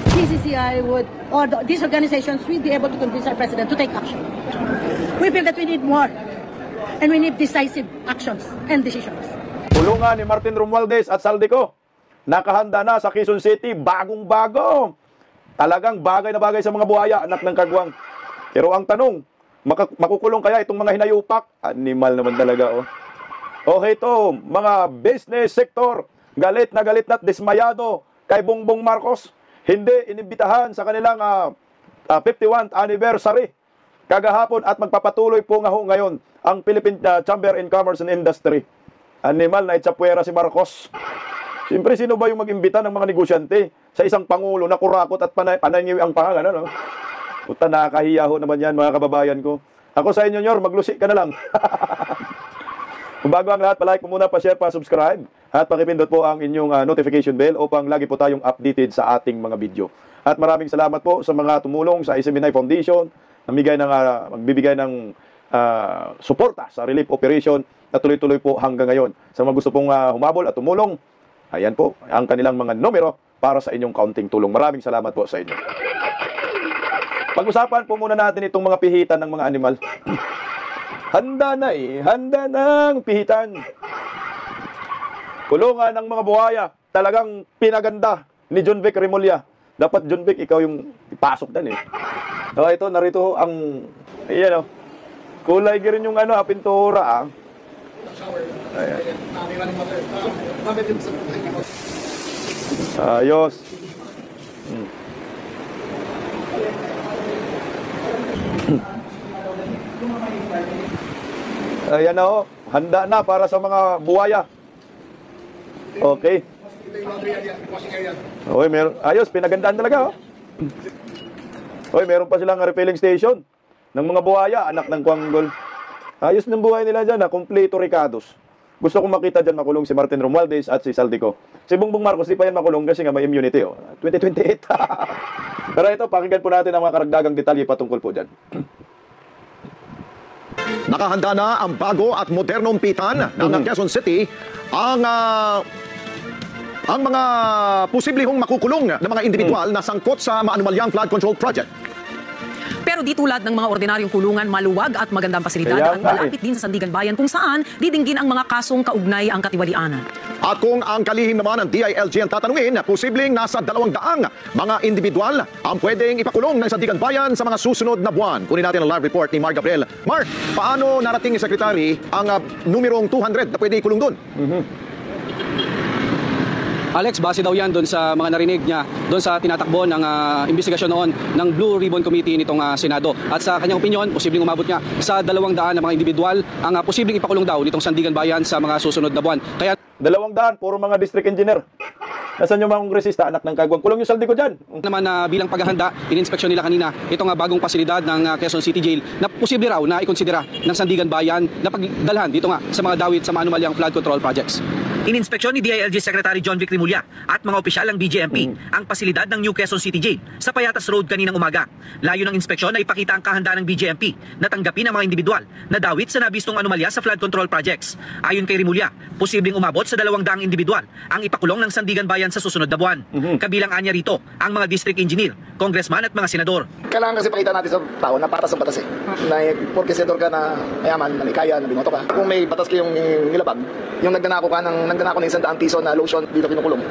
CCCI would, or these organizations will be able to convince our president to take action. We feel that we need more, and we need decisive actions and decisions. Tulungan ni Martin Romualdez at Saldico. Nakahanda na sa Quezon City, bagong-bago. Talagang bagay na bagay sa mga buhaya, anak ng kagwang. Pero ang tanong, makukulong kaya itong mga hinayupak? Animal naman talaga, oh. Okay to, mga business sector, galit na dismayado kay Bongbong Marcos. Hindi inibitahan sa kanilang 51st anniversary kagahapon at magpapatuloy po nga ho ngayon ang Philippine Chamber in Commerce and Industry. Animal na itsapwera si Marcos. Siyempre, sino ba yung mag-imbita ng mga negosyante sa isang pangulo na kurakot at panangiwi ang pangalan, ano? Puta, nakakahiya ho naman yan, mga kababayan ko. Ako sa inyo, Nyor, maglusi ka na lang. Kung bago ang lahat, palike mo muna, pa-share, pa-subscribe, at pakipindot po ang inyong notification bell upang lagi po tayong updated sa ating mga video. At maraming salamat po sa mga tumulong sa SMNI Foundation, magbibigay ng suporta sa relief operation na tuloy-tuloy po hanggang ngayon. Sa mga gusto pong humabol at tumulong, ayan po ang kanilang mga numero para sa inyong kaunting tulong. Maraming salamat po sa inyo. Pag-usapan po muna natin itong mga pihitan ng mga animal. Handa na ang pihitan. Kulungan ng mga buhaya, talagang pinaganda ni John Vic Remulla. Dapat John Vic, ikaw yung ipasok dan eh. So ito, narito ang, ayan o, kulay rin yung pintura ah. Ayan. Ayos. Ayan na ho, handa na para sa mga buhaya. Okay. Oy, ayos, pinagandaan talaga oh. Oy, meron pa silang refilling station ng mga buhaya, anak ng Kwanggol. Ayos ng buhay nila dyan, kompleto Ricados. Gusto kong makita dyan makulong si Martin Romualdez at si Saldico. Si Bongbong Marcos, di pa yan makulong kasi nga may immunity. Oh. 2028. Pero ito, pakinggan po natin ang mga karagdagang detalye patungkol po dyan. Nakahanda na ang bago at modernong pitan ng Quezon City ang mga posibleng makukulong na mga individual na sangkot sa maanumalyang flood control project. Pero di tulad ng mga ordinaryong kulungan, maluwag at magandang pasilidad at malapit din sa Sandigan Bayan kung saan didinggin ang mga kasong kaugnay ang katiwalianan. At kung ang kalihim naman ng DILG ang tatanungin, posibleng nasa 200 mga individual ang pwedeng ipakulong ng Sandigan Bayan sa mga susunod na buwan. Kunin natin ang live report ni Mark Gabriel. Mark, paano narating ni Secretary ang numerong 200 na pwede ikulong doon? Alex, base daw yan doon sa mga narinig niya doon sa tinatakbo ng investigasyon noon ng Blue Ribbon Committee nitong Senado. At sa kanyang opinyon, posibleng umabot nga sa 200 na mga individual ang posibleng ipakulong daw nitong Sandigan Bayan sa mga susunod na buwan. Kaya 200, puro mga district engineer. Nasaan yung mga kongresista, anak ng kagwang? Kulong yung Saldico dyan. Naman bilang paghahanda, ininspeksyon nila kanina itong bagong pasilidad ng Quezon City Jail na posible raw na ikonsidera ng Sandigan Bayan na pagdalhan dito nga sa mga dawit sa maanumalyang flood control projects. Ininspeksyon ni DILG Secretary John Vic Remulla at mga opisyal ng BJMP ang pasilidad ng New Quezon City Jail sa Payatas Road kaninang umaga. Layo ng inspeksyon ay ipakita ang kahandaan ng BJMP na tanggapin ang mga individual na dawit sa nabistong anomalya sa flood control projects. Ayon kay Remulla, posibleng umabot sa 200 individual ang ipakulong ng Sandigan Bayan sa susunod na buwan. Kabilang anya rito ang mga district engineer, congressman at mga senador. Kailangan kasi pakita natin sa tao na patas ang batas eh. Na porke senador ka na mayaman, na may kaya, na binoto ka. Kung may batas kayong nilabag, yung nagnanako ng 100 piso na lotion dito kinukulong,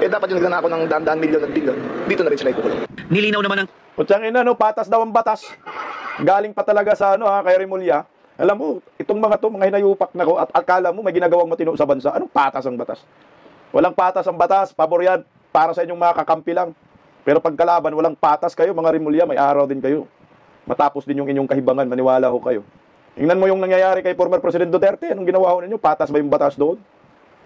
eh dapat yung nagnanako ng daan milyon at bilyon, dito na rin sila ipukulong. Nilinaw naman ng Kutsang ina, no, patas daw ang batas. Galing pa talaga sa kay Remulla. Alam mo, itong mga hinayupak na ko at akala mo may ginagawang matino sa bansa. Anong patas ang batas? Walang patas ang batas, pabor yan para sa inyong mga kakampi lang. Pero pagkalaban, walang patas kayo, mga Remulla, may araw din kayo. Matapos din yung inyong kahibangan, maniwala ho kayo. Tingnan mo yung nangyayari kay former President Duterte, anong ginawa ho ninyo? Patas ba yung batas doon?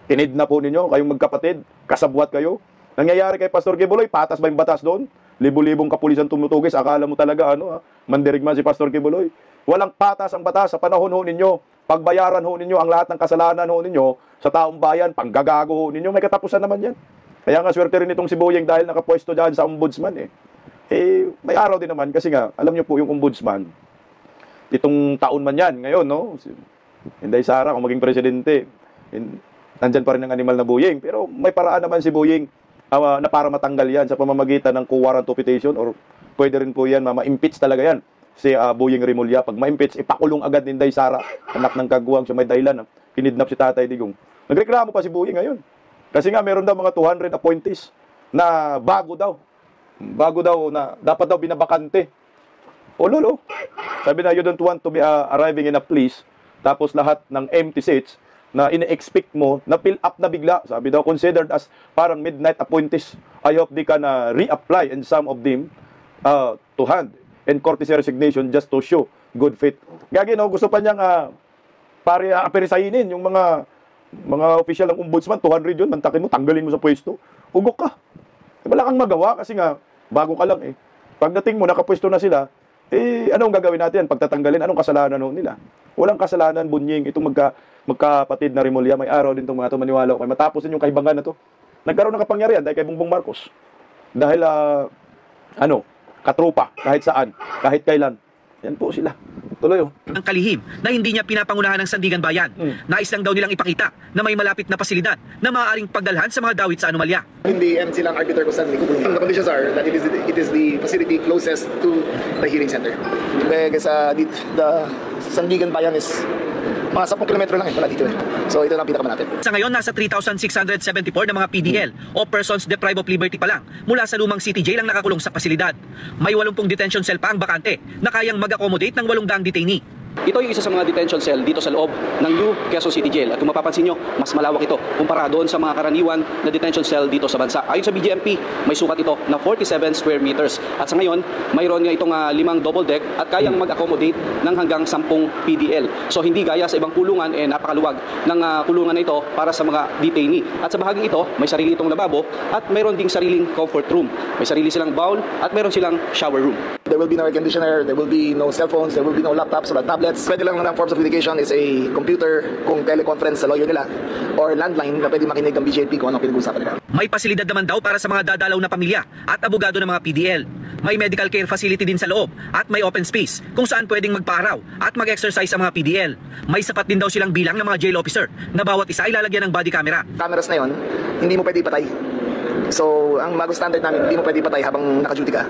Tinid na po ninyo, kayong magkapatid, kasabwat kayo. Nangyayari kay Pastor Kibuloy, patas ba yung batas doon? Libo-libong kapulisan tumutugis, akala mo talaga mandirigma si Pastor Kibuloy. Walang patas ang batas sa panahon ho ninyo. Pagbayaran ho ninyo ang lahat ng kasalanan ho ninyo sa taong bayan, panggagago ho ninyo, may katapusan naman yan. Kaya nga swerte rin itong si Boyeng dahil nakapwesto dyan sa ombudsman may araw din naman kasi nga, alam nyo po yung ombudsman, itong taon man yan, ngayon, no? Inday Sara, kung maging presidente, nandyan pa rin ang animal na Boyeng. Pero may paraan naman si Boyeng na para matanggal yan sa pamamagitan ng warrant of petition or pwede rin po yan, ma-impeach talaga yan. Si Boying Rimulya, pag ma-impeach, ipakulong agad ni Inday Sara, anak ng kagwang, siya may dahilan, kinidnap si Tatay Digong. Nagreklamo pa si Boying ngayon. Kasi nga, meron daw mga 200 appointees na bago daw na dapat daw binabakante. O lolo, sabi na, you don't want to be arriving in a place, tapos lahat ng empty seats na ine-expect mo, na fill up na bigla. Sabi daw, considered as parang midnight appointees. I hope they can reapply and some of them to hand and courtesy resignation just to show good faith. Gagi, no, gusto pa niyang aperisainin yung mga opisyal ng ombudsman, 200 yun, mantakin mo, tanggalin mo sa pwesto. Ugok ka. Wala kang magawa kasi nga, bago ka lang eh. Pagdating mo, nakapwesto na sila, anong gagawin natin? Pagtatanggalin, anong kasalanan nila? Walang kasalanan, Bunying, itong magkapatid na Rimulya, may araw din itong mga ito, maniwala ko. Matapos din yung kaibangan na to. Nagkaroon ng kapangyarihan dahil kay Bongbong Marcos. Dahil, katropa, kahit saan, kahit kailan. Yan po sila. Tuloy ang kalihim na hindi niya pinapangunahan ng Sandigan Bayan. Nais lang daw nilang ipakita na may malapit na pasilidad na maaaring pagdalhan sa mga dawit sa anomalya. Hindi MC lang arbiter kung saan kukulong. The conditions are that it is the facility closest to the hearing center. Kasi the Sandigan Bayan is mga 10 kilometro lang wala dito. So ito na ang pinakamalapit. Sa ngayon, nasa 3,674 na mga PDL o persons deprived of liberty pa lang mula sa lumang city jail ang nakakulong sa pasilidad. May 80 detention cell pa ang bakante na kayang mag-accommodate ng 800 detainee. Ito yung isa sa mga detention cell dito sa loob ng New Quezon City Jail. At kung mapapansin nyo, mas malawak ito kumpara doon sa mga karaniwan na detention cell dito sa bansa. Ayon sa BGMP, may sukat ito na 47 square meters. At sa ngayon, mayroon nga itong 5 double deck at kayang mag-accommodate ng hanggang 10 PDL. So hindi gaya sa ibang kulungan, napakaluwag ng kulungan na ito para sa mga detainee. At sa bahaging ito, may sarili itong lababo at mayroon ding sariling comfort room. May sarili silang bowl at mayroon silang shower room. There will be no air conditioner, there will be no cell phones, there will be no laptops or tablets. Pwede lang ng forms of communication is a computer kung teleconference sa lawyer nila or landline na pwede makinig ng BJP kung anong pinag-uusapan nila. May pasilidad naman daw para sa mga dadalaw na pamilya at abogado ng mga PDL. May medical care facility din sa loob at may open space kung saan pwedeng magpaaraw at mag-exercise sa mga PDL. May sapat din daw silang bilang ng mga jail officer na bawat isa ay lalagyan ng body camera. Cameras na yon, hindi mo pwede ipatay. So, ang bago standard namin, hindi mo pwede patay habang naka-duty ka.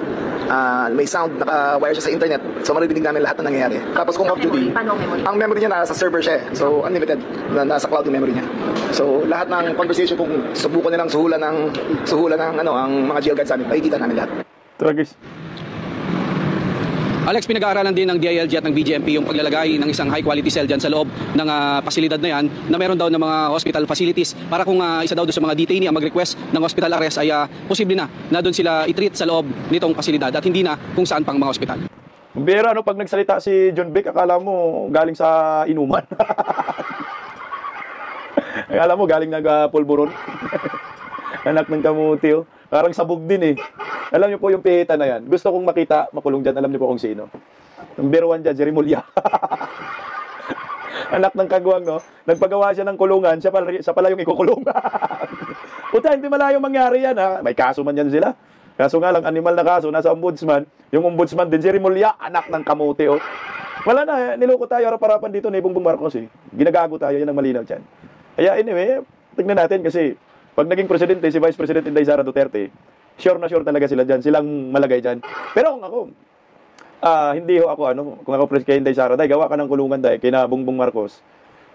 May sound, naka-wire siya sa internet. So, maririnig namin lahat na nangyayari. Tapos kung off-duty, ang memory niya nasa server siya. So, unlimited. Nasa cloud yung memory niya. So, lahat ng conversation kung subukan nilang suhulan ng ang mga jail guards namin, makikita namin lahat. Tragis. Alex, pinag-aaralan din ng DILG at ng BGMP yung paglalagay ng isang high-quality cell dyan sa loob ng pasilidad na yan na meron daw ng mga hospital facilities para kung isa daw doon sa mga detainee ang mag-request ng hospital arrest ay posible na doon sila i-treat sa loob nitong pasilidad at hindi na kung saan pang mga hospital. Bira, pag nagsalita si John Vic, akala mo galing sa inuman. Akala mo galing nag-pulburon. Anak ng kamuti, Parang sabog din eh. Alam niyo po yung pihita na yan. Gusto kong makita, makulong dyan. Alam niyo po kung sino. Number 1 dyan, si Rimulya. Anak ng kagwang, no? Nagpagawa siya ng kulungan, siya pala yung ikukulong. Puta, hindi malayo mangyari yan, ha? May kaso man yan sila. Kaso nga lang, animal na kaso, nasa ombudsman. Yung ombudsman din, si Rimulya, anak ng kamote, oh. Wala na, niloko tayo, harap-harapan dito ni Bongbong Marcos, eh. Ginagago tayo, yan ang malinaw dyan. Kaya anyway, tignan natin kasi pag naging presidente, si Vice President Inday Sara Duterte, sure na sure talaga sila dyan. Silang malagay dyan. Pero kung ako, hindi ho ako, kung ako presidente kay Inday Sara, gawa ka ng kulungan dahil kina Bongbong Marcos.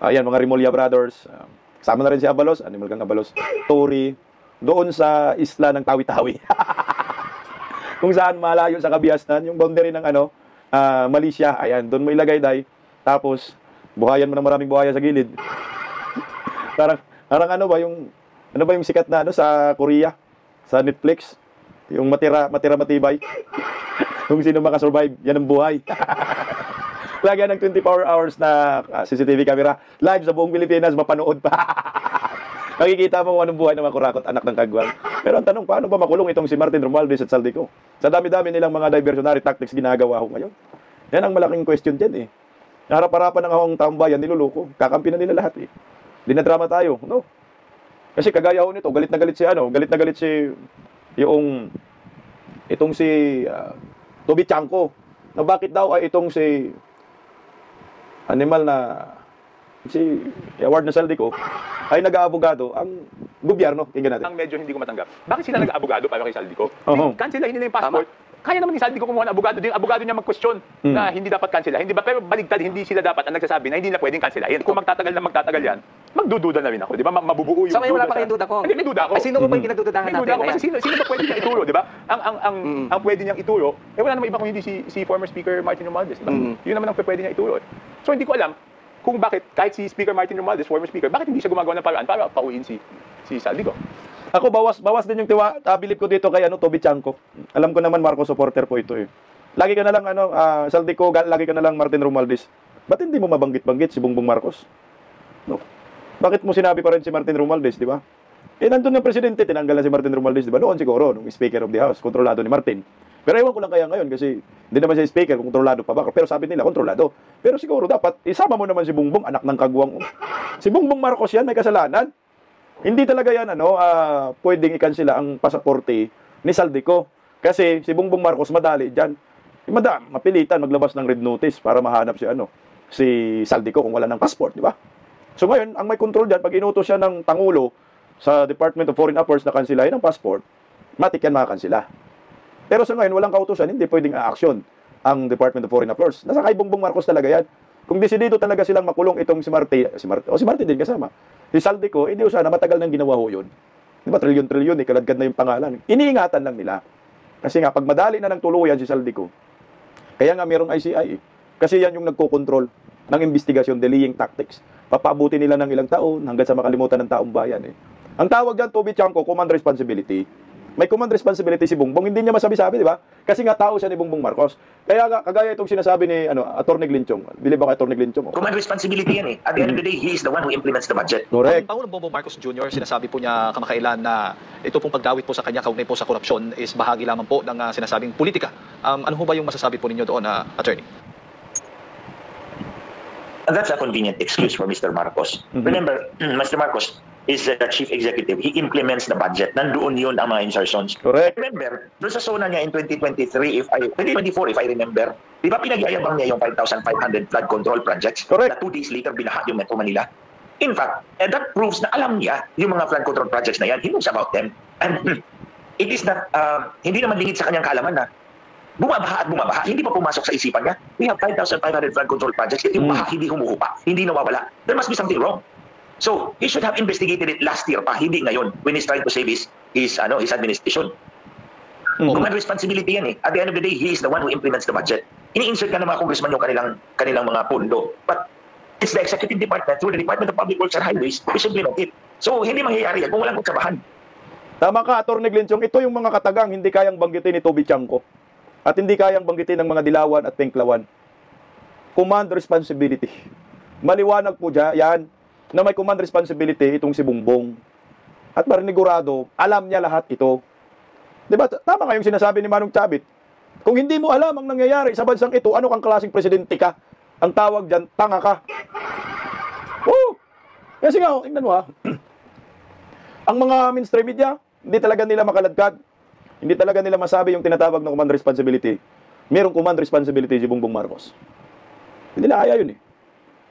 Ayan, mga Rimulya Brothers. Kasama na rin si Abalos, Animal Kang Abalos, Tory, doon sa isla ng Tawi-Tawi. Kung saan malayo sa Kabiasnan, yung boundary ng Malaysia. Ayan, doon mo ilagay dahil. Tapos, buhayan mo ng maraming buhaya sa gilid. parang ano ba yung sikat na sa Korea, sa Netflix, yung matibay. Kung sino makasurvive, yan ang buhay. Lagyan ng 24 hours na CCTV camera, live sa buong Pilipinas, mapanood pa. Nakikita mo kung anong buhay ng mga kurakot, anak ng kagwang. Pero ang tanong, paano ba makulong itong si Martin Romualdez at Saldico? Sa dami-dami nilang mga diversionary tactics ginagawa ko ngayon. Yan ang malaking question dyan eh. Harap-harapan ng akong taong bayan, niluloko. Kakampi na nila lahat eh. Dinadrama tayo, no? Kasi kagaya ho nito, galit na galit si itong si Toby Chanko. Na bakit daw ay itong si animal na si award na saldi ko, ay nag-aabogado ang gobyerno. Tingnan natin. Ang medyo hindi ko matanggap. Bakit sila nag-abogado para kay Saldico? Oo. Cancelahin nila yung passport. Kaya naman ni Saldico kumuha ng abogado. Yung abogado niya mag-question na hindi dapat cancela. Hindi ba? Pero baligtad, hindi sila dapat ang nagsasabi na hindi na pwedeng cancelahin. Kung magtatagal na magtatagal yan, magdududa na rin ako. Di ba? Mabubuo yung So ngayon wala pa kayong duda ko? Hindi, may duda ako. Ay, sino ko ba yung kinadududahan May natin? duda ako kasi Ayan. sino ba pwede niya ituro, di ba? Ang pwede niyang ituro, wala naman iba kung hindi si former Speaker Martin Romualdez. Di ba? Yun naman ang pwede niya ituro. So hindi ko alam kung bakit, kahit si Speaker Martin Romualdez, former Speaker, bakit hindi siya gumagawa ng paraan para pauwiin si Saldico? Ako, bawas din yung bilib ko dito kay Toby Chanco. Alam ko naman, Marcos supporter po ito eh. Lagi ka na lang, Saldico, lagi ka na lang Martin Romualdez. Ba't hindi mo mabanggit-banggit si Bongbong Marcos? No. Bakit mo sinabi pa rin si Martin Romualdez, di ba? Nandun yung presidente, tinanggalan si Martin Romualdez, di ba? Noon siguro, nung Speaker of the House, kontrolado ni Martin. Pero ewan ko lang kaya ngayon kasi hindi naman siya Speaker, kontrolado pa ba? Pero sabi nila, kontrolado. Pero siguro dapat, isama mo naman si Bongbong, anak ng kagwang. Si Bongbong Marcos yan, may kasalanan. Hindi talaga yan, pwedeng ikansila ang pasaporte ni Saldico. Kasi si Bongbong Marcos madali dyan. Mapilitan maglabas ng red notice para mahanap si Saldico kung wala ng passport, di ba? So ngayon, ang may control dyan, pag inutos siya ng Pangulo sa Department of Foreign Affairs na kansilahin ng passport, matik yan makansila. Pero sa ngayon, walang kautusan, hindi pwedeng a-action ang Department of Foreign Affairs. Nasa kay Bongbong Marcos talaga yan. Kung desidido talaga silang makulong itong si Martin din kasama. Si Saldico, hindi sana matagal nang ginawa ho yun. Di ba, trilyon-trilyon, kaladkad na yung pangalan. Iniingatan lang nila. Kasi nga, pag madali na ng tuluyan si Saldico, kaya nga mayroong ICI. Kasi yan yung nagkokontrol ng investigasyon, delaying tactics. Papabuti nila ng ilang taon hanggang sa makalimutan ng taong bayan. Ang tawag dyan, Toby Chanco, command responsibility. May command responsibility si Bongbong, hindi niya masabi-sabi, di ba? Kasi nga tao siya ni Bongbong Marcos. Kaya nga, kagaya itong sinasabi ni Atty. Glinchong. Bili ba kay Atty. Glinchong? Command responsibility yan eh. At the end of the day, he is the one who implements the budget. Correct. Pangulong Bongbong Marcos Jr., sinasabi po niya kamakailan na ito pong pagdawit po sa kanya kaugnay po sa korupsyon is bahagi lamang po ng sinasabing politika. Ano ho ba yung masasabi po ninyo doon, attorney? That's a convenient excuse for Mr. Marcos. Remember, Mr. Marcos is the chief executive. He implements the budget. Nandoon yun ang mga insertions. Correct. Remember, doon sa zona niya in 2023, 2024, if I remember, di ba pinagyayabang niya yung 5,500 flood control projects? Correct. Na 2 days later, binaha yung Metro Manila. In fact, that proves na alam niya yung mga flood control projects na yan. He knows about them. And it is not, hindi naman lingid sa kanyang kaalaman na bumabaha at bumabaha. Hindi pa pumasok sa isipan niya. We have 5,500 flood control projects. Yung baha hindi humuhupa, hindi nawawala. There must be something wrong. So, he should have investigated it last year pa, hindi ngayon, when he's trying to save his administration. Command responsibility yan eh. At the end of the day, he is the one who implements the budget. Ini-insert ka ng mga congressman yung kanilang mga pondo. But it's the executive department, through the Department of Public Works and Highways, which implement it. So, hindi mangyayari yan kung walang pagsabahan. Tama ka, Atty. Glinchong. Ito yung mga katagang hindi kayang banggitin ni Toby Chanco. At hindi kayang banggitin ng mga Dilawan at Penklawan. Command responsibility. Maliwanag po dyan, yan, na may command responsibility itong si Bongbong. At marinigurado, alam niya lahat ito. Diba? Tama nga yung sinasabi ni Manong Chavit. Kung hindi mo alam ang nangyayari sa bansang ito, ano kang klaseng presidente ka? Ang tawag dyan, tanga ka. Oo! Kasi nga, tingnan mo ang mga mainstream media, hindi talaga nila makaladkad. Hindi talaga nila masabi yung tinatawag na command responsibility. Merong command responsibility si Bongbong Marcos. Hindi na kaya yun eh.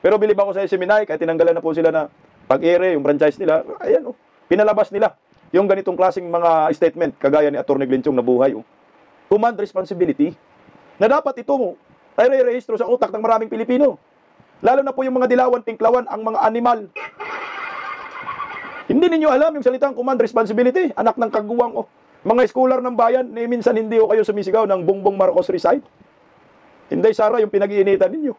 Pero bilib ako sa SMNI, kahit tinanggalan na po sila na pag-ere, yung franchise nila, ayan pinalabas nila yung ganitong klaseng mga statement, kagaya ni Atty. Glinchong na buhay. Command responsibility, na dapat ito mo, ay re-rehistro sa utak ng maraming Pilipino. Lalo na po yung mga Dilawan, Penklawan, ang mga animal. Hindi ninyo alam yung salitang command responsibility, anak ng kaguwang Mga scholar ng bayan, minsan hindi kayo sumisigaw ng Bongbong Marcos resign. Inday Sara yung pinag-iinitan ninyo.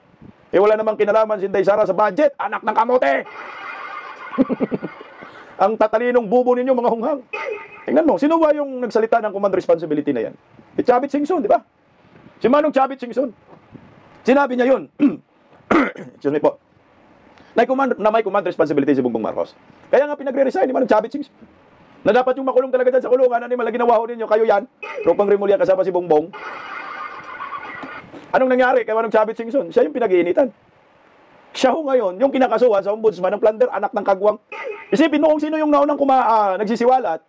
Wala namang kinalaman si Inday Sara sa budget, anak ng kamote. Ang tatalinong bubo ninyo, mga hunghang. Tingnan mo, sino ba yung nagsalita ng command responsibility na yan? Si Chavit Singson, di ba? Si Manong Chavit Singson. Sinabi niya yun. Excuse me po. Na may command responsibility si Bongbong Marcos. Kaya nga pinagre-resign ni Manong Chavit Singson. Na dapat yung makulong talaga dyan sa kulungan, ano yung ginawa ho ninyo, kayo yan, Tropang Rimulya kasama si Bongbong. Anong nangyari kay Manong Chavit Singson? Siya yung pinag-iinitan. Siya ho ngayon, yung kinakasuhan sa ombudsman ng plunder, anak ng kagwang. Isipin mo kung sino yung naunang nagsisiwalat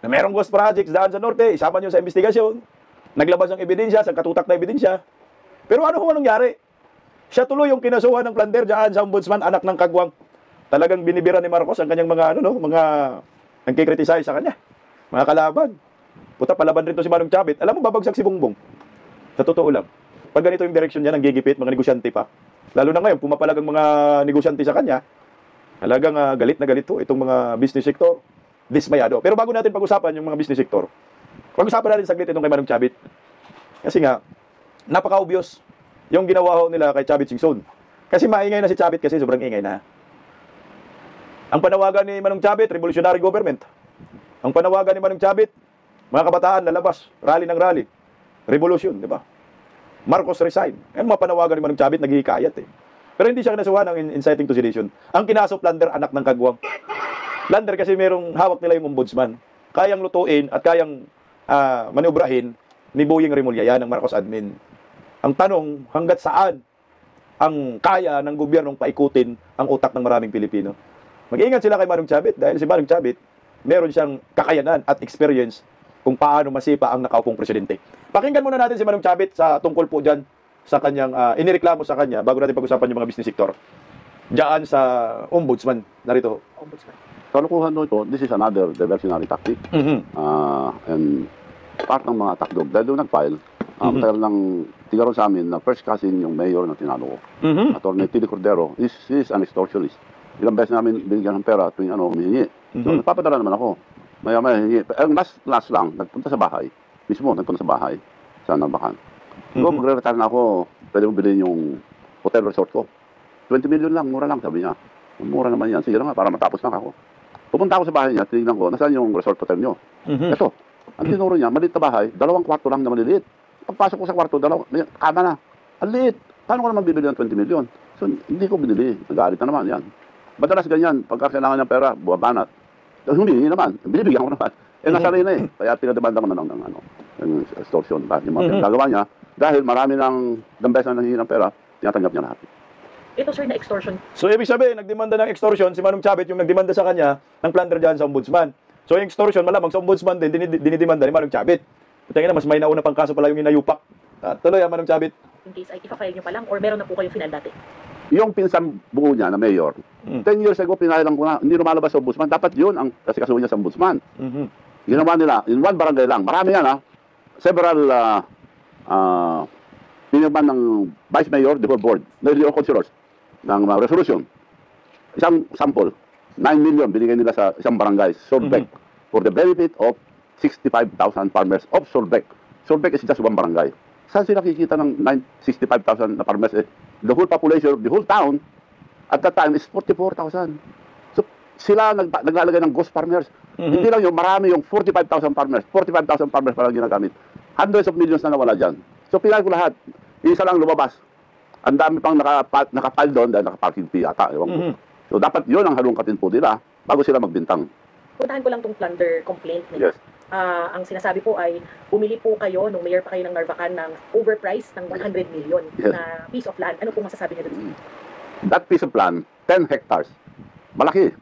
na merong ghost projects daan sa norte, isama nyo sa investigasyon, naglabas ng ebidensya, sa katutak na ebidensya. Pero ano ho nangyari? Siya tuloy yung kinasuhan ng plunder diyan sa ombudsman, anak ng kagwang. Talagang binibira ni Marcos ang kanyang mga mga nagkikriticize sa kanya. Mga kalaban. Puta, palaban rin to si Manong Chavit. Alam mo, babagsak si Bongbong. Sa totoo lang. Pag ganito yung direksyon niya, nanggigipit, mga negosyante pa. Lalo na ngayon, pumapalag ang mga negosyante sa kanya. Talagang galit na galit to itong mga business sector. Dismayado. Pero bago natin pag-usapan yung mga business sector, pag-usapan natin saglit itong kay Manong Chavit. Kasi nga, napaka-obvious yung ginawa nila kay Chavit Singson. Kasi maingay na si Chavit kasi sobrang ingay na. Ang panawagan ni Manong Chavit, revolutionary government. Ang panawagan ni Manong Chavit, mga kabataan lalabas, rally ng rally. Revolution, di ba? Marcos resign. Yan mga panawagan ni Manong Chavit, naghihikayat eh. Pero hindi siya kinasuhan ng inciting to sedition. Ang kinaso, plunder, anak ng kagwang. Plunder kasi merong hawak nila yung ombudsman. Kayang lutuin at kayang manubrahin ni Boyeng Remulla, yan ang Marcos admin. Ang tanong, hanggat saan ang kaya ng gobyernong paikutin ang utak ng maraming Pilipino? Mag-iingat sila kay Manong Chavit dahil si Manong Chavit meron siyang kakayanan at experience kung paano masipa ang nakaupong presidente. Pakinggan muna natin si Manong Chavit sa tungkol po dyan sa kanyang inireklamo sa kanya bago natin pag-usapan yung mga business sector. Diyan sa ombudsman. Narito. Ombudsman. Kalukuhan mo ito, this is another diversionary tactic. And part ng mga takdog. Dahil doon nag-file, matagal lang tigaron sa amin na first cousin yung mayor na tinalo ko. Attorney Tilly Cordero is an extortionist. Ilang beses namin binigyan ng pera tuwing humihingi. So, nagpapadala naman ako. Maya-maya hingi. Ang last lang, nagpunta sa bahay. Mismo, nagpunta sa bahay. Sa Narvacan. So, magre-retire na ako. Pwede mo bilhin yung hotel resort ko. 20 million lang, mura lang, sabi niya. Mura naman yan. Sige nga, para matapos lang ako. Pupunta ako sa bahay niya, tinignan ko, nasaan yung resort hotel niyo? Ito, ang tinuro niya, maliit na bahay, 2 kwarto lang na maliliit. Pagpasok ko sa kwarto, kama na. Ang liit. Paano ko naman bibili ng 20 million? So, hindi ko binili. Nag-aalit na naman yan. Madalas ganyan, pagka kailangan ng pera, buwabanat. Humingi naman, binibigyan ko naman. Nasa rin eh. Kaya pinademanda ko na ng extortion. Yung mga gagawa niya, dahil marami ng beses na nangihingi ng pera, tinatanggap niya lahat. Ito sir na extortion. So ibig sabihin, nagdemanda ng extortion, si Manong Chavit yung nagdemanda sa kanya ng plunder dyan sa ombudsman. So yung extortion, malamang sa ombudsman din, dinidemanda ni Manong Chavit. Tingnan na, mas may nauna pang kaso pala yung inayupak. Tuloy Manong Chavit. In case ay ipa-file nyo pa lang or meron na po kayo final dati? Yung pinsan buo niya na mayor, 10 years ago, pinailang ko na, hindi lumalabas sa ombudsman. Dapat yun ang kasi kasuhin niya sa ombudsman. Ginawa nila, in one barangay lang. Marami yan ha. Several pinirman ng vice mayor, the whole board, the councilors, ng resolution. Isang sample, 9 million binigay nila sa isang barangay, Solbec, for the benefit of 65,000 farmers of Solbec. Solbec is just one barangay. Saan sila kikita ng 65,000 na farmers? The whole population of the whole town at that time is 44,000. So sila naglalagay ng ghost farmers. Hindi lang yung marami yung 45,000 farmers. 45,000 farmers parang ginagamit. Hundreds of millions na nawala dyan. So pinag ko lahat. Isa lang lumabas. Ang dami pang nakapal doon dahil nakaparking fee ata. So dapat yun ang halungkatin po nila bago sila magbintang. Puntahan ko lang tong plunder complaint nila. Yes. Ang sinasabi po ay bumili po kayo nung mayor pa kayo ng Narvacan ng overpriced ng 100 million na piece of land. Ano po masasabi niyo doon? That piece of land, 10 hectares. Malaki.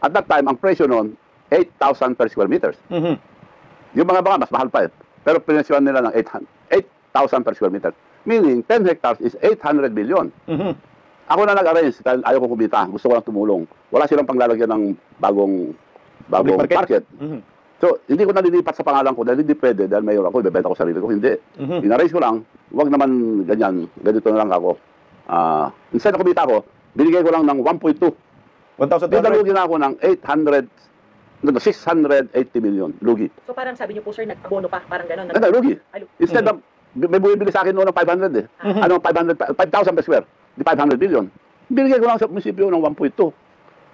At that time, ang presyo noon, 8,000 per square meters. Yung mga mas mahal pa eh. Pero pinasyon nila ng 8,000 per square meter. Meaning, 10 hectares is 800 million. Ako na nag-arrange dahil ayaw ko kumita. Gusto ko lang tumulong. Wala silang panglalagyan ng bagong market. So, hindi ko nalilipat sa pangalan ko dahil hindi pwede. Dahil mayor ako, ibebenta ko sarili ko. Hindi. In-arrange ko lang. Huwag naman ganyan. Ganito na lang ako. Instead na kumita ko, binigay ko lang ng 1.2. 1,200? Pinalugi na ako ng 680 million. Lugi. So parang sabi niyo po sir, nag-abono pa. Parang gano'n. Lugi. Instead na, may bumibili sa akin noon ng 500 eh. 5,000 per square. Di 500 million. Binigay ko lang sa munisipyo ng 1.2.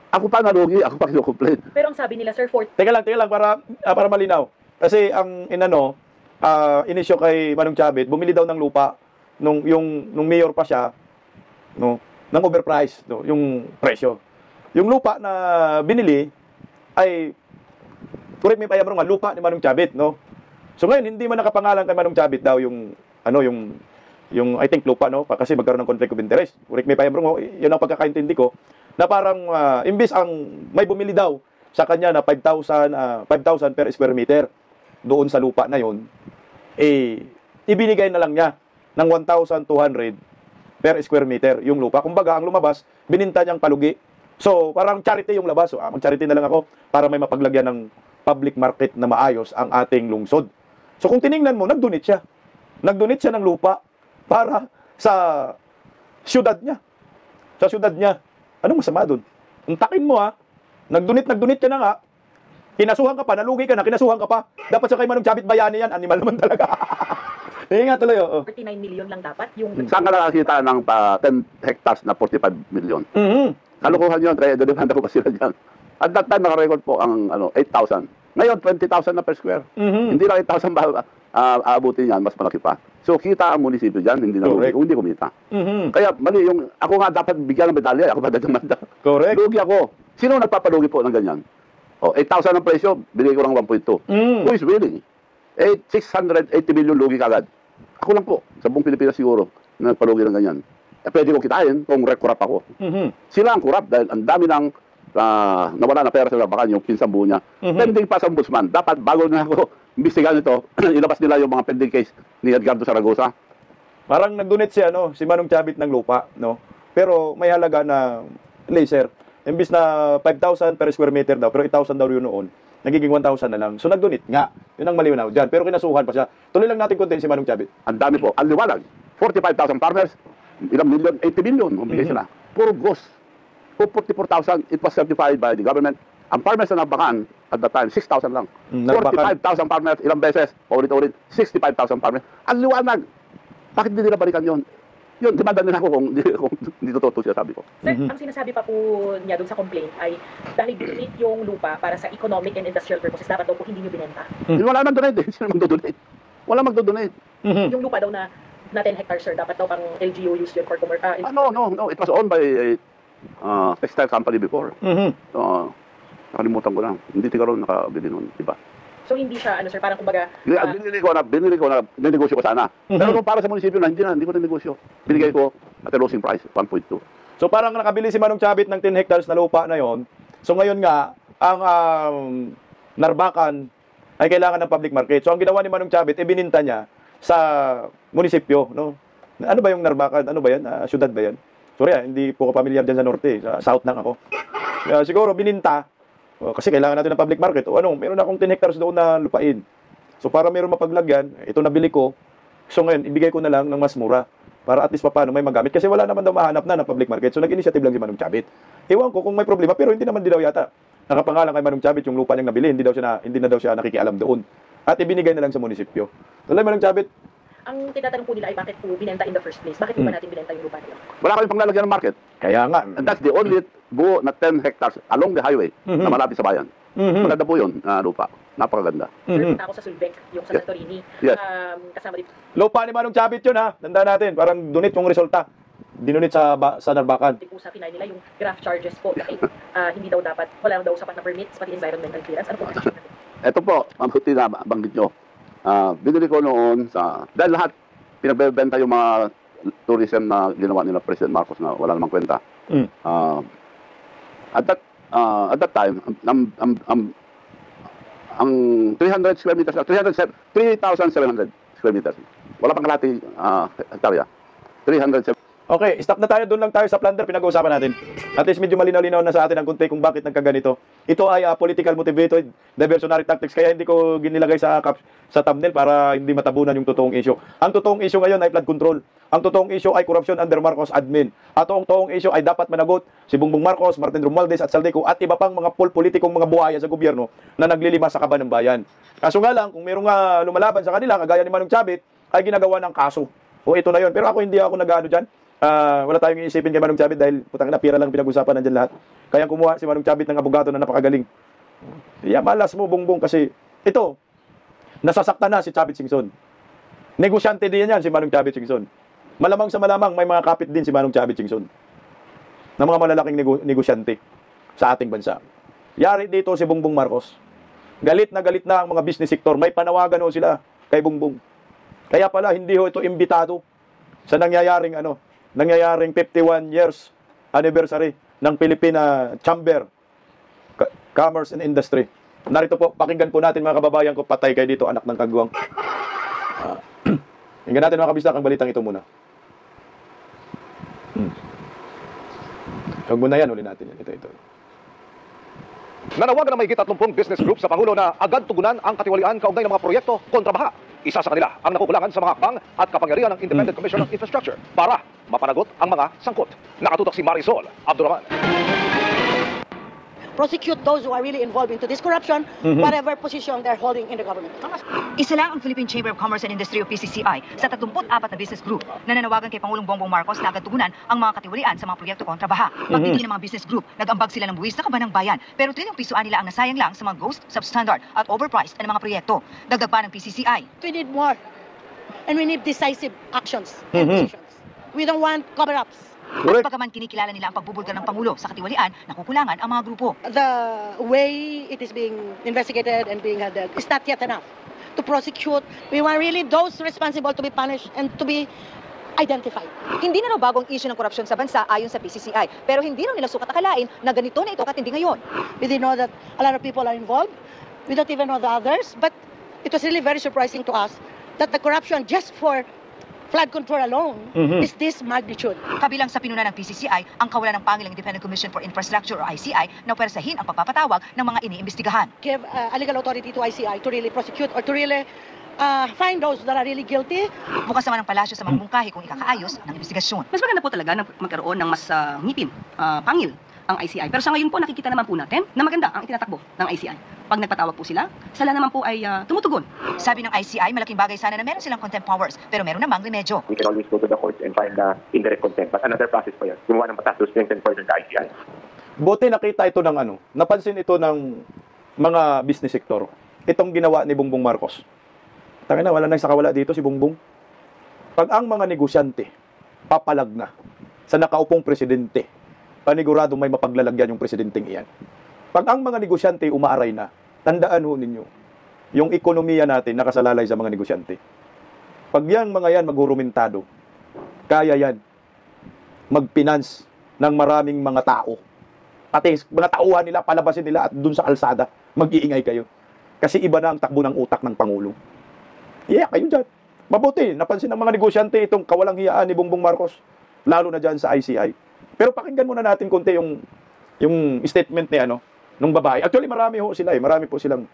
Ako pa nalugi, ako pa kinukomplain. Pero ang sabi nila, sir, Teka lang, para malinaw. Kasi ang inisyo kay Manong Chavit, bumili daw ng lupa nung mayor pa siya, ng overpriced, yung presyo. Yung lupa na binili ay, correct me if I am wrong, lupa ni Manong Chavit, no? So ngayon, hindi man nakapangalan kay Manong Chavit daw yung I think lupa, no? Kasi magkaroon ng conflict of interest. Correct me if I am wrong, yun ang pagkakaintindi ko. Na parang imbis ang may bumili daw sa kanya na 5,000 per square meter doon sa lupa na yon, ibinigay na lang niya ng 1,200 per square meter yung lupa. Kumbaga, ang lumabas, bininta niyang palugi. So, parang charity yung labas. So, mag-charity na lang ako para may mapaglagyan ng public market na maayos ang ating lungsod. So, kung tiningnan mo, nag-donate siya. Nag-donate siya ng lupa para sa syudad niya. Sa syudad niya. Anong masama doon? Untakin mo ha. Nag-donate ka na nga. Kinasuhan ka pa, nalugi ka na, kinasuhan ka pa. Dapat sa kay Manong Chavit Bayani yan, animal naman talaga. Nga tuloy, 39 million lang dapat yung... Saan ka nakakita ng 10 hectares na 45 million? Kalukuhan yun, kaya doon ko pa sila dyan. At that time, nakarecord po ang 8,000. Ngayon, 20,000 na per square. Hindi lang 8,000 aabutin yan, mas malaki pa. So, kita ang munisipyo dyan, hindi na hindi kumita. Kaya, mali yung, ako nga dapat bigyan ng medalya, ako ba dadamanda? Correct. Lugi ako. Sino nagpapalugi po ng ganyan? 8,000 ang presyo, binigay ko ng 1.2. Who is willing? 680 million lugi kagad. Ako lang po, sa buong Pilipinas siguro, nagpalugi ng ganyan. Pwede ko kitain kung kurap ako. Sila ang kurap dahil ang dami ng nawala na pera sa labakan, yung pinsang buo niya. Pending pa sa ombudsman. Dapat bago na ako imbestigahan ito, ilabas nila yung mga pending case ni Edgardo Zaragoza. Parang nag-donate si Manong Chavit ng lupa, no? Pero may halaga na laser. Imbis na 5,000 per square meter daw, pero 8,000 daw yun noon. Nagiging 1,000 na lang. So nag-donate nga. Yun ang malinaw dyan. Pero kinasuhan pa siya. Tuloy lang natin konti si Manong Chavit. Ang dami po. Ang liwanag. 45,000 farmers. Ilang million? 80 million. Umbigay sila. Puro ghost. 44,000. It was certified by the government. Ang farmers na nabakan at that time, 6,000 lang. 45,000 farmers. Ilang beses. Ulit-ulit. 65,000 farmers. Ang liwanag. Bakit hindi nila balikan yun? Yun, demanda nila ako kung hindi totoo siya, sabi ko. Sir, ang sinasabi pa po niya doon sa complaint ay dahil donate yung lupa para sa economic and industrial purposes, dapat daw po hindi nyo binenta. Wala mag-donate. Sino mag-donate? Wala mag-donate. Yung lupa daw na 10 hectares, sir, dapat daw pang LGU use yun for commercial... No. It was owned by a textile company before. Nakalimutan ko lang. Hindi tigaro nakabili nun, diba? So hindi siya, sir, parang kumbaga... binili ko na, ninegosyo ko sana. Pero kung para sa munisipyo na, hindi ko na negosyo. Binigay ko at a losing price, 1.2. So parang nakabili si Manong Chavit ng 10 hectares na lupa na yon. So ngayon nga, ang Narbacan ay kailangan ng public market. So ang ginawa ni Manong Chavit, bininta niya sa munisipyo. No? Ano ba yung Narbacan? Ano ba yan? Syudad ba yan? Sorry, hindi po ko pamilyar dyan sa norte. Sa south lang ako. Siguro bininta. Kasi kailangan natin ng public market. Meron akong 10 hectares doon na lupain. So para meron mapaglagyan, ito nabili ko. So ngayon, ibigay ko na lang ng mas mura. Para at least paano may magamit. Kasi wala naman daw mahanap na ng public market. So nag-initiative lang si Manong Chavit. Ewan ko kung may problema, pero hindi naman daw yata. Nakapangalan kay Manong Chavit yung lupa niyang nabili. Hindi na daw siya nakikialam doon. At ibinigay na lang sa munisipyo. Tuloy Manong Chavit. Ang tinatanong po nila ay bakit po binenta in the first place? Bakit po ba natin binenta yung lupa nila? Wala kami panglalagyan ng market. Kaya nga. And that's the only buo na 10 hectares along the highway na malapit sa bayan. Maganda po yun, lupa. Napakaganda. Sir, punta ako sa Sulbec, yung sa Santorini. Yes. Kasama dito. Lupa ni Manong Chavit yun ha. Tandaan natin. Parang donate yung resulta. Dinonate sa Narbacan. Hindi po sa pinay nila yung graft charges po. Hindi daw dapat, wala daw sapat na permits, pati environmental clearance. Ano po? Ito po, mabuti na banggit nyo. Binili ko noon dahil lahat pinagbebenta yung mga tourism na ginawa nila President Marcos na wala namang kwenta. At that time, ang 300 square meters, 3,700 square meters. Wala pang kalahati hektarya. 307. Okay, stop na tayo. Doon lang tayo sa plunder. Pinag-uusapan natin. At least medyo malinaw-linaw na sa atin ang kunti kung bakit nagkaganito. Ito ay political motivated diversionary tactics. Kaya hindi ko ginilagay sa thumbnail para hindi matabunan yung totoong issue. Ang totoong issue ngayon ay flood control. Ang totoong issue ay corruption under Marcos admin. At ang totoong issue ay dapat managot si Bongbong Marcos, Martin Romualdez at Saldico at iba pang mga politikong mga buhaya sa gobyerno na naglilima sa kaban ng bayan. Kaso nga lang, kung mayroong lumalaban sa kanila, kagaya ni Manong Chavit, ay ginagawa ng kaso. O ito na yon. Pero ako hindi ako nag-ano dyan. Wala tayong iisipin kay Manong Chavit dahil putang na pira lang pinag-usapan nandyan lahat. Kaya kumuha si Manong Chavit ng abogado na napakagaling. Malas mo, Bongbong, kasi ito, nasasaktan na si Chavit Singson. Negosyante din yan si Manong Chavit Singson. Malamang sa malamang may mga kapit din si Manong Chavit Singson na mga malalaking negosyante sa ating bansa. Yari dito si Bongbong Marcos. Galit na ang mga business sector. May panawagan ho sila kay Bongbong. Kaya pala hindi ho ito imbitado sa nangyayaring 51 years anniversary ng Filipina Chamber Commerce and Industry. Narito po, pakinggan po natin mga kababayan ko, patay kayo dito, anak ng kagwang. Pakinggan natin mga kabistak ang balitang ito muna. Huwag mo na yan, uli natin yan. Ito. Nanawagan ng mahigit 30 business group sa Pangulo na agad tugunan ang katiwalian kaugnay ng mga proyekto kontra baha. Isa sa kanila ang nakukulangan sa mga hakbang at kapangyarihan ng Independent Commission on Infrastructure para mapanagot ang mga sangkot. Nakatutok si Marisol Abdurrahman. Prosecute those who are really involved into this corruption, whatever position they're holding in the government. Isa lang ang Philippine Chamber of Commerce and Industry o PCCI sa 34 na business group na nanawagan kay Pangulong Bongbong Marcos na agad tugunan ang mga katiwalian sa mga proyekto kontra baha. Pagbigyan ng mga business group, nag-ambag sila ng buwis na kaban ng bayan, pero trilyong pisuan nila ang nasayang lang sa mga ghost, substandard at overpriced na mga proyekto. Dagdag pa ng PCCI. We need more, and we need decisive actions and decisions. We don't want cover-ups. At pagkaman kinikilala nila ang pagbubulgar ng Pangulo sa katiwalian, nakukulangan ang mga grupo. The way it is being investigated and being handled is not yet enough to prosecute. We want really those responsible to be punished and to be identified. Hindi na raw bagong issue ng korupsyon sa bansa ayon sa PCCI, pero hindi raw nila sukat akalain na ganito na ito katindi ngayon. We didn't know that a lot of people are involved. We don't even know the others, but it was really very surprising to us that the corruption just for flood control alone is this magnitude. Kabilang sa pinuna ng PCCI ang kawalan ng pangilang Independent Commission for Infrastructure o ICI na pwersahin ang pagpapatawag ng mga iniimbestigahan. Give a legal authority to ICI to really prosecute or to really find those that are really guilty. Bukas naman ang palasyo sa mga mungkahi kung ikakaayos ng investigasyon. Mas maganda po talaga na magkaroon ng mas ngipin, pangil ang ICI. Pero sa ngayon po nakikita naman po natin na maganda ang itinatakbo ng ICI. Pag nagpatawag po sila naman po ay tumutugon. Sabi ng ICI, malaking bagay sana na meron silang contempt powers, pero meron namang remedyo. We can always go to the courts and find indirect contempt, but another process po yan. Gumawa ng batas to strengthen further the ICI. Buti nakita ito ng napansin ito ng mga business sector. Itong ginawa ni Bongbong Marcos. Tangina na, wala nang sakawala dito si Bongbong. Pag ang mga negosyante papalag na sa nakaupong presidente, panigurado may mapaglalagyan yung presidenteng iyan. Pag ang mga negosyante umaaray na, tandaan ho ninyo, yung ekonomiya natin nakasalalay sa mga negosyante. Pag yang mga yan maghurumentado, kaya yan magfinance ng maraming mga tao. Pati mga tauhan nila, palabasin nila at dun sa kalsada, mag-iingay kayo. Kasi iba na ang takbo ng utak ng Pangulo. Kayo dyan. Mabuti, napansin ng mga negosyante itong kawalang hiyaan ni Bongbong Marcos, lalo na dyan sa ICI. Pero pakinggan muna natin konti yung statement ni nung babae. Actually, marami ho sila Marami po silang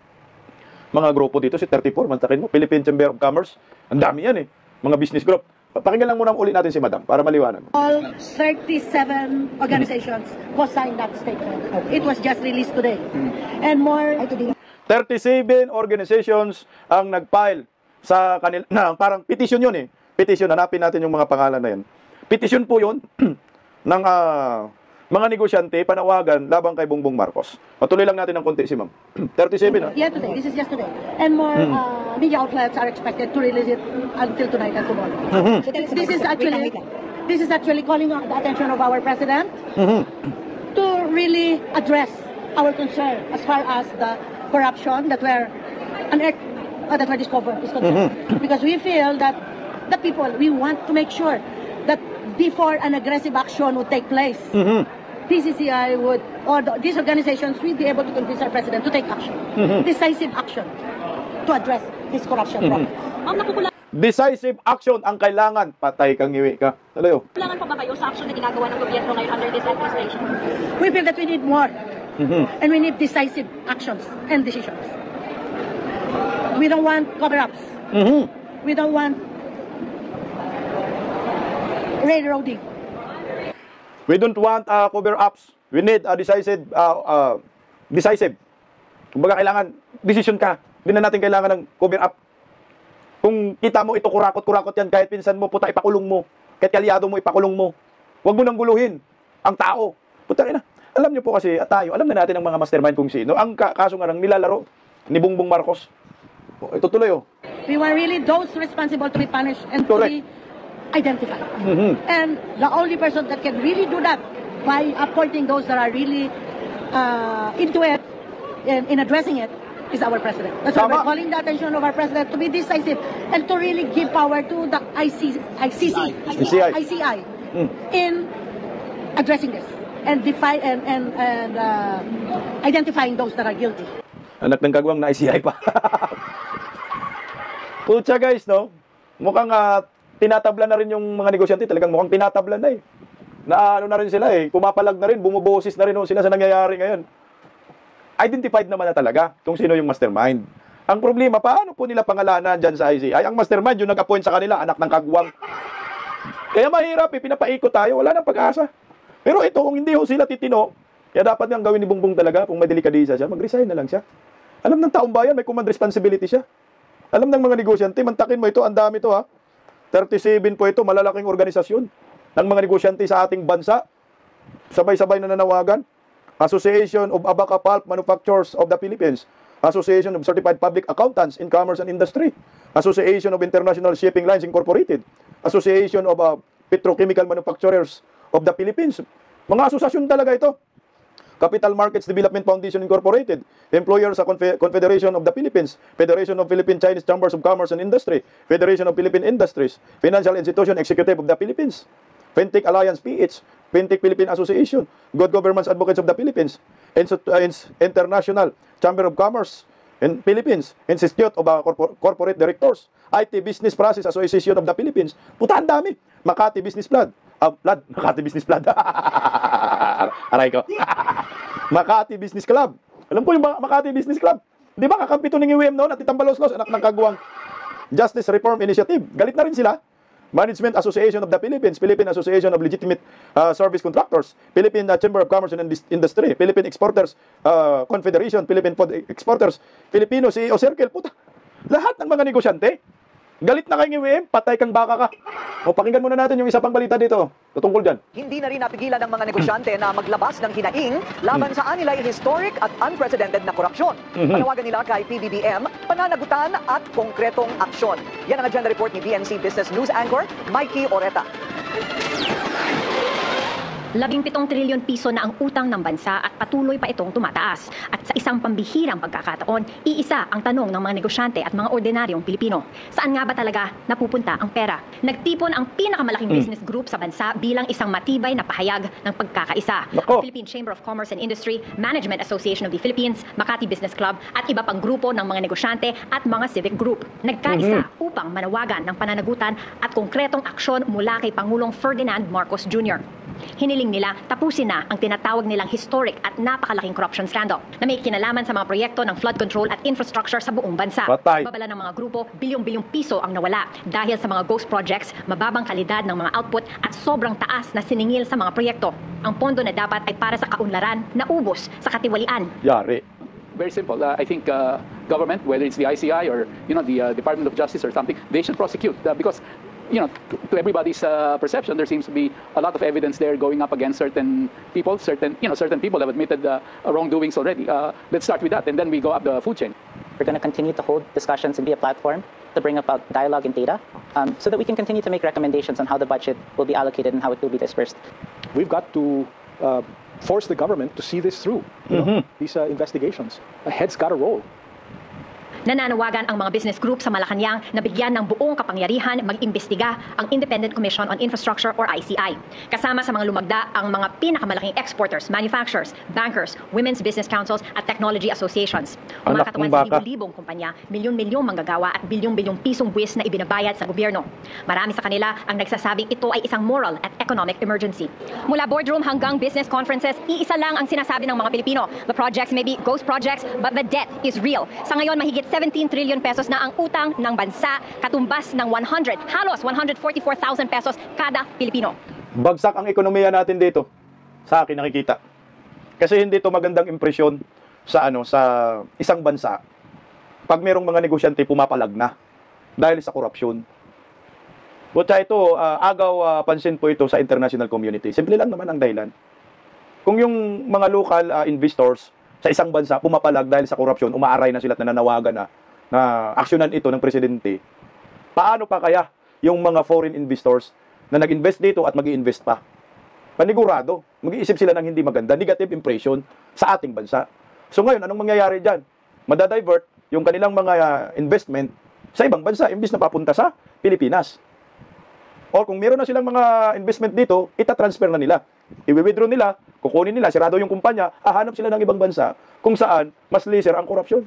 mga grupo dito. Si 34, mantakin mo, Philippine Chamber of Commerce. Ang dami yan mga business group. Pakinggan lang muna ulit natin si Madam para maliwanag. All 37 organizations co-signed that statement. It was just released today. And more... 37 organizations ang nag-file sa kanila, parang petition yun Petition, hanapin natin yung mga pangalan na yun. Petition po yun ng mga negosyante, panawagan laban kay Bongbong Marcos. Patuloy lang natin ng konti si Ma'am. 37 Yeah, today. This is just today. And more media outlets are expected to release it until tonight and tomorrow. This is actually calling on the attention of our president to really address our concern as far as the corruption that were unearthed, that were discovered is concerned. Because we feel that the people, we want to make sure that before an aggressive action would take place, PCCI would, or these organizations will be able to convince our president to take action, decisive action, to address this corruption problem. Decisive action ang kailangan. Patay kang iwi ka. Talayo. Kailangan pa ba kayo sa action na ginagawa ng gobyerno ngayon under this administration? We feel that we need more, and we need decisive actions and decisions. We don't want cover-ups. We don't want railroading. We don't want cover-ups. We need a decisive. Kumbaga kailangan, decision ka. Hindi na natin kailangan ng cover-up. Kung kita mo ito kurakot-kurakot yan, kahit pinsan mo, puta, ipakulong mo. Kahit kalyado mo, ipakulong mo. Huwag mo nang guluhin ang tao. Puta na. Alam niyo po kasi, tayo, alam na natin ang mga mastermind kung sino. Ang kaso nga ng nilalaro ni Bongbong Marcos. Ito tuloy We want really those responsible to be punished and to be identified. And the only person that can really do that by appointing those that are really into it and in addressing it is our president. That's why we're calling the attention of our president to be decisive and to really give power to the ICI in addressing this and identifying those that are guilty. Anak ng kagwang na ICI pa. Pucha guys, no? Mukhang tinatabla na rin yung mga negosyante. Talagang mukhang tinatabla na na ano na rin sila pumapalag na rin, bumuboses na rin sila sa nangyayari ngayon. Identified naman na talaga kung sino yung mastermind. Ang problema, paano po nila pangalanan dyan sa ICI? Ang mastermind, yung nag-appoint sa kanila, anak ng kagwang. Kaya mahirap, pinapaikot tayo, wala nang pag-asa. Pero ito, kung hindi sila titino, kaya dapat nang gawin ni Bongbong talaga, kung may delikadisa siya, mag-resign na lang siya. Alam ng taong bayan, may command responsibility siya. Alam ng mga negosyante, mantakin mo ito, ang dami ito 37 po ito, malalaking organisasyon ng mga negosyante sa ating bansa. Sabay-sabay na nanawagan. Association of Abaca Pulp Manufacturers of the Philippines, Association of Certified Public Accountants in Commerce and Industry, Association of International Shipping Lines Incorporated, Association of Petrochemical Manufacturers of the Philippines. Mga asosasyon talaga ito. Capital Markets Development Foundation Incorporated, Employers Confederation of the Philippines, Federation of Philippine Chinese Chambers of Commerce and Industry, Federation of Philippine Industries, Financial Institution Executive of the Philippines, Fintech Alliance PH, Fintech Philippine Association, Good Governance Advocates of the Philippines, International Chamber of Commerce in Philippines, Institute of Corporate Directors, IT Business Process Association of the Philippines. Puta, ang dami. Makati Business Blood. Makati Business Blood. Aray ko. Makati Business Club. Alam ko yung Makati Business Club. Di ba kakampi ito ng UM noon at itambalos-los, anak ng kagwang. Justice Reform Initiative. Galit na rin sila. Management Association of the Philippines, Philippine Association of Legitimate Service Contractors, Philippine Chamber of Commerce and Industry, Philippine Exporters Confederation, Philippine Food Exporters, Filipino CEO Circle, puta. Lahat ng mga negosyante, galit na kay UM, patay kang baka ka. O pakinggan muna natin yung isa pang balita dito, tungkol dyan. Hindi na rin napigilan ng mga negosyante na maglabas ng hinaing laban sa anilay historic at unprecedented na korupsyon. Panawagan nila kay PBBM, pananagutan at konkretong aksyon. Yan ang agenda report ni BNC Business News Anchor, Mikey Oreta. 17 trilyon piso na ang utang ng bansa at patuloy pa itong tumataas. At sa isang pambihirang pagkakataon, iisa ang tanong ng mga negosyante at mga ordinaryong Pilipino. Saan nga ba talaga napupunta ang pera? Nagtipon ang pinakamalaking business group sa bansa bilang isang matibay na pahayag ng pagkakaisa. Ang Philippine Chamber of Commerce and Industry, Management Association of the Philippines, Makati Business Club at iba pang grupo ng mga negosyante at mga civic group. Nagkaisa upang manawagan ng pananagutan at konkretong aksyon mula kay Pangulong Ferdinand Marcos Jr. Hiniling nila tapusin na ang tinatawag nilang historic at napakalaking corruption scandal na may kinalaman sa mga proyekto ng flood control at infrastructure sa buong bansa. Babala ng mga grupo, bilyong-bilyong piso ang nawala dahil sa mga ghost projects, mababang kalidad ng mga output at sobrang taas na siningil sa mga proyekto. Ang pondo na dapat ay para sa kaunlaran na ubos sa katiwalian. Yari. Very simple. I think government, whether it's the ICI or the Department of Justice or something, they should prosecute because to everybody's perception, there seems to be a lot of evidence there going up against certain people. Certain people have admitted wrongdoings already. Let's start with that, and then we go up the food chain. We're going to continue to hold discussions and be a platform to bring about dialogue and data, so that we can continue to make recommendations on how the budget will be allocated and how it will be dispersed. We've got to force the government to see this through. These investigations. A head's got to roll. Nananawagan ang mga business group sa Malacanang na bigyan ng buong kapangyarihan mag-imbestiga ang Independent Commission on Infrastructure or ICI. Kasama sa mga lumagda ang mga pinakamalaking exporters, manufacturers, bankers, women's business councils at technology associations. Kumakatawan sa libo-libong kumpanya, milyon-milyong manggagawa at bilyong-bilyong pisong buwis na ibinabayad sa gobyerno. Marami sa kanila ang nagsasabing ito ay isang moral at economic emergency. Mula boardroom hanggang business conferences, iisa lang ang sinasabi ng mga Pilipino. The projects may be ghost projects, but the debt is real. Sa ngayon, mahigit 17 trilyon pesos na ang utang ng bansa, katumbas ng halos 144,000 pesos kada Pilipino. Bagsak ang ekonomiya natin dito. Sa akin nakikita. Kasi hindi ito magandang impresyon sa isang bansa. Pag merong mga negosyante pumapalag na dahil sa korupsyon. Butya ito, agaw pansin po ito sa international community. Simple lang naman ang dahilan. Kung yung mga local investors sa isang bansa pumapalag dahil sa korupsyon, umaaray na sila at nananawagan na aksyonan ito ng presidente, paano pa kaya yung mga foreign investors na nag-invest dito at mag-i-invest pa? Panigurado, mag-iisip sila ng hindi maganda, negative impression sa ating bansa. So ngayon, anong mangyayari dyan? Madadivert yung kanilang mga investment sa ibang bansa, imbis na papunta sa Pilipinas. O kung meron na silang mga investment dito, itatransfer na nila. I-withdraw nila, kukunin nila, sirado yung kumpanya, hahanap sila ng ibang bansa kung saan mas lesser ang korupsyon.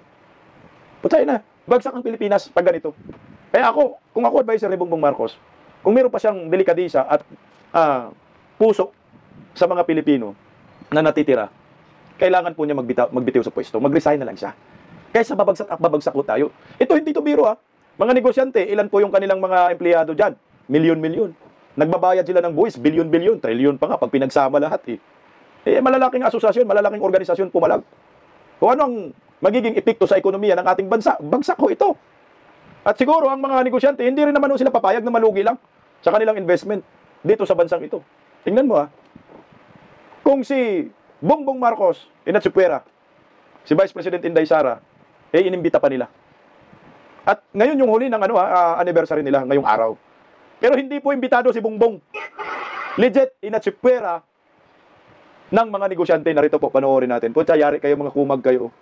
Putay na, bagsak ang Pilipinas pag ganito. Kaya kung ako advisor ni Bongbong Marcos, kung meron pa siyang delikadisa at puso sa mga Pilipino na natitira, kailangan po niya magbitiw sa pwesto. Mag-resign na lang siya. Kaysa babagsak at babagsak po tayo. Ito hindi to biro ha. Mga negosyante, ilan po yung kanilang mga empleyado dyan? Milyon-milyon. Nagbabayad sila ng buwis, bilyon-bilyon, trilyon pa nga pag pinagsama lahat eh. Malalaking asosasyon, malalaking organisasyon pumalag. Kung ano ang magiging epekto sa ekonomiya ng ating bansa, bagsak ho ito. At siguro ang mga negosyante, hindi rin naman sila papayag na malugi lang sa kanilang investment dito sa bansang ito. Tingnan mo ha. Kung si Bongbong Marcos, inatsupwera, si Vice President Inday Sara, inimbita pa nila. At ngayon yung huli ng anniversary nila, ngayong araw. Pero hindi po imbitado si Bongbong. Legit, inatsupwera ng mga negosyante. Narito po, panoorin natin. Kung yari kayo, mga kumag kayo.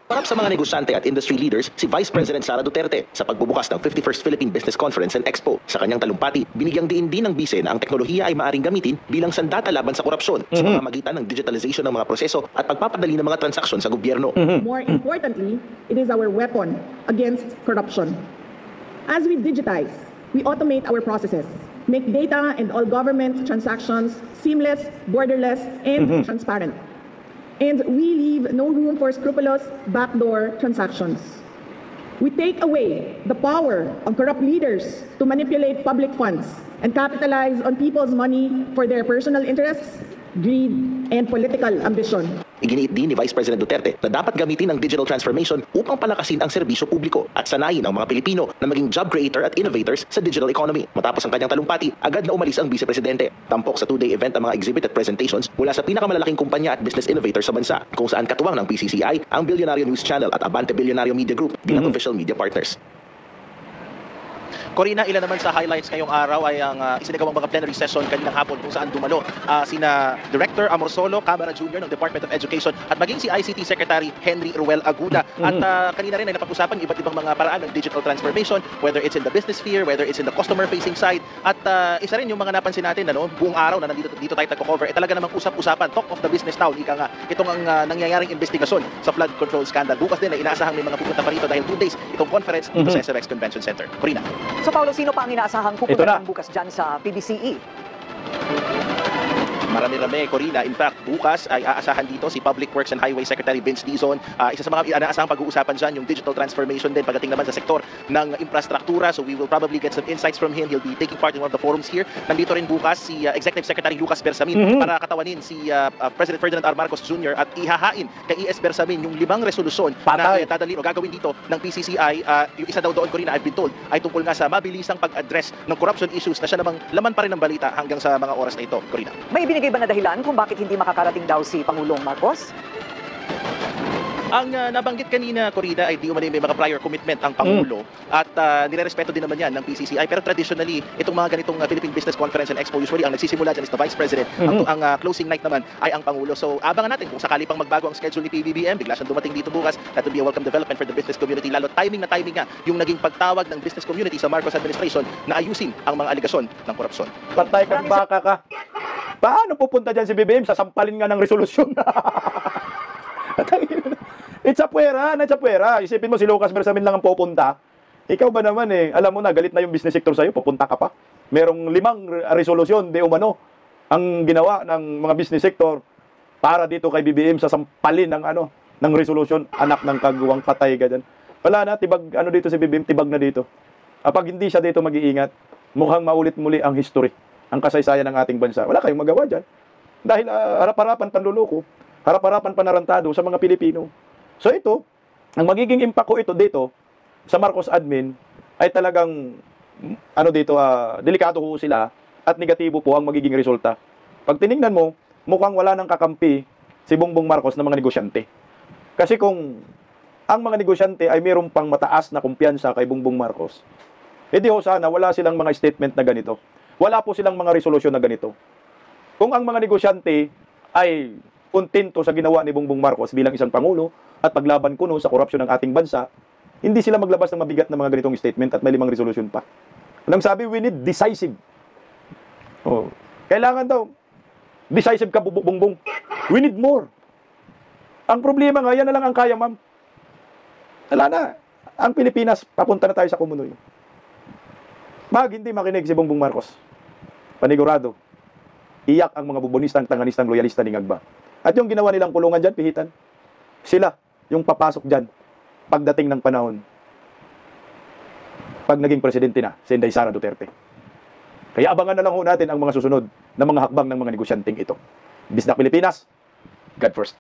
Harap sa mga negosyante at industry leaders, si Vice President Sara Duterte sa pagbubukas ng 51st Philippine Business Conference and Expo. Sa kanyang talumpati, binigyang diin din ng bise na ang teknolohiya ay maaaring gamitin bilang sandata laban sa korupsyon sa pamamagitan ng digitalization ng mga proseso at pagpapadali ng mga transaksyon sa gobyerno. More importantly, it is our weapon against corruption. As we digitize, we automate our processes, make data and all government transactions seamless, borderless, and transparent. And we leave no room for scrupulous backdoor transactions. We take away the power of corrupt leaders to manipulate public funds and capitalize on people's money for their personal interests, greed, and political ambition. Iginiit din ni Vice President Duterte na dapat gamitin ang digital transformation upang palakasin ang serbisyo publiko at sanayin ang mga Pilipino na maging job creator at innovators sa digital economy. Matapos ang kanyang talumpati, agad na umalis ang Vice Presidente. Tampok sa 2-day event ang mga exhibit at presentations mula sa pinakamalalaking kumpanya at business innovator sa bansa, kung saan katuwang ng PCCI, ang Billionario News Channel at Abante Billionario Media Group bilang official media partners. Corina, ilan naman sa highlights ngayong araw ay ang isinagawang mga plenary session kaninang hapon kung saan dumalo sina Director Amorsolo, Camara Jr. ng Department of Education at maging si ICT Secretary Henry Ruel Aguda. At kanina rin ay napag-usapan iba't ibang mga paraan ng digital transformation, whether it's in the business sphere, whether it's in the customer-facing side. At isa rin yung mga napansin natin, buong araw na dito tayo nagko-cover, talaga namang usap-usapan, talk of the business town, ika nga, itong ang nangyayaring investigasyon sa flood control scandal. Bukas din ay inaasahang may mga pupunta pa rito dahil 2 days itong conference dito sa SFX Convention Center. Corina. So Paulo, sino pa ang inaasahang pupunta bukas dyan sa PBCE? Marami-rami, Corina. In fact, bukas ay aasahan dito si Public Works and Highway Secretary Vince Dizon. Isa sa mga inaasahang pag-uusapan dyan, yung digital transformation din pagdating naman sa sektor ng infrastruktura. So we will probably get some insights from him. He'll be taking part in one of the forums here. Nandito rin bukas si Executive Secretary Lucas Bersamin para katawanin si President Ferdinand R. Marcos Jr. at ihahain kay E.S. Bersamin yung 5 resolusyon na dadalhin o gagawin dito ng PCCI. Yung isa daw doon, Corina, I've been told, ay tungkol nga sa mabilisang pag-address ng corruption issues na siya namang laman pa rin ng balita hanggang sa mga oras na ito, Corina. May binigay ba na dahilan kung bakit hindi makakarating daw si Pangulong Marcos? Ang nabanggit kanina, Corina, ay di umano'y may mga prior commitment ang Pangulo at nirerespeto din naman yan ng PCCI. Pero traditionally, itong mga ganitong Philippine Business Conference and Expo, usually ang nagsisimula dyan is the Vice President. Ang closing night naman ay ang Pangulo. So abangan natin kung sakali pang magbago ang schedule ni PBBM, bigla siyang dumating dito bukas. That will be a welcome development for the business community. Lalo timing nga yung naging pagtawag ng business community sa Marcos administration na ayusin ang mga aligasyon ng korupsyon. Patay kang baka ka. Paano pupunta dyan si BBM? Sasampalin nga ng resolusyon. It's a puwera. Isipin mo si Lucas Bersamin lang ang pupunta. Ikaw ba naman alam mo na, galit na yung business sector sa'yo, pupunta ka pa. Merong 5 resolusyon, di umano, ang ginawa ng mga business sector para dito kay BBM sasampalin ng resolusyon, anak ng kagawang patay ka dyan. Wala na, tibag, dito si BBM, tibag na dito. Pag hindi siya dito mag-iingat, mukhang maulit muli ang history, ang kasaysayan ng ating bansa. Wala kayong magawa dyan. Dahil harap-harapan panluloko, harap-harapan panarantado sa mga Pilipino. So ito, ang magiging impact ko ito dito sa Marcos admin ay talagang delikado po sila at negatibo po ang magiging resulta. Pag tiningnan mo, mukhang wala nang kakampi si Bongbong Marcos ng mga negosyante. Kasi kung ang mga negosyante ay mayroong pang mataas na kumpiyansa kay Bongbong Marcos, edi sana wala silang mga statement na ganito. Wala po silang mga resolusyon na ganito. Kung ang mga negosyante ay kontento sa ginawa ni Bongbong Marcos bilang isang pangulo at paglaban kuno sa korupsyon ng ating bansa, hindi sila maglabas ng mabigat na mga ganitong statement at may 5 resolusyon pa. Anong sabi? We need decisive. Kailangan daw decisive ka, Bongbong. We need more. Ang problema nga, yan na lang ang kaya, ma'am. Wala na. Ang Pilipinas, papunta na tayo sa kumunoy. Hindi makinig si Bongbong Marcos. Panigurado. Iyak ang mga bubonistang, tanganistang, loyalista ni Ngagba. At yung ginawa nilang kulungan dyan, pihitan, sila yung papasok dyan pagdating ng panahon pag naging presidente na si Inday Sara Duterte. Kaya abangan na lang ho natin ang mga susunod na mga hakbang ng mga negosyanteng ito. Bisdak Pilipinas, God first.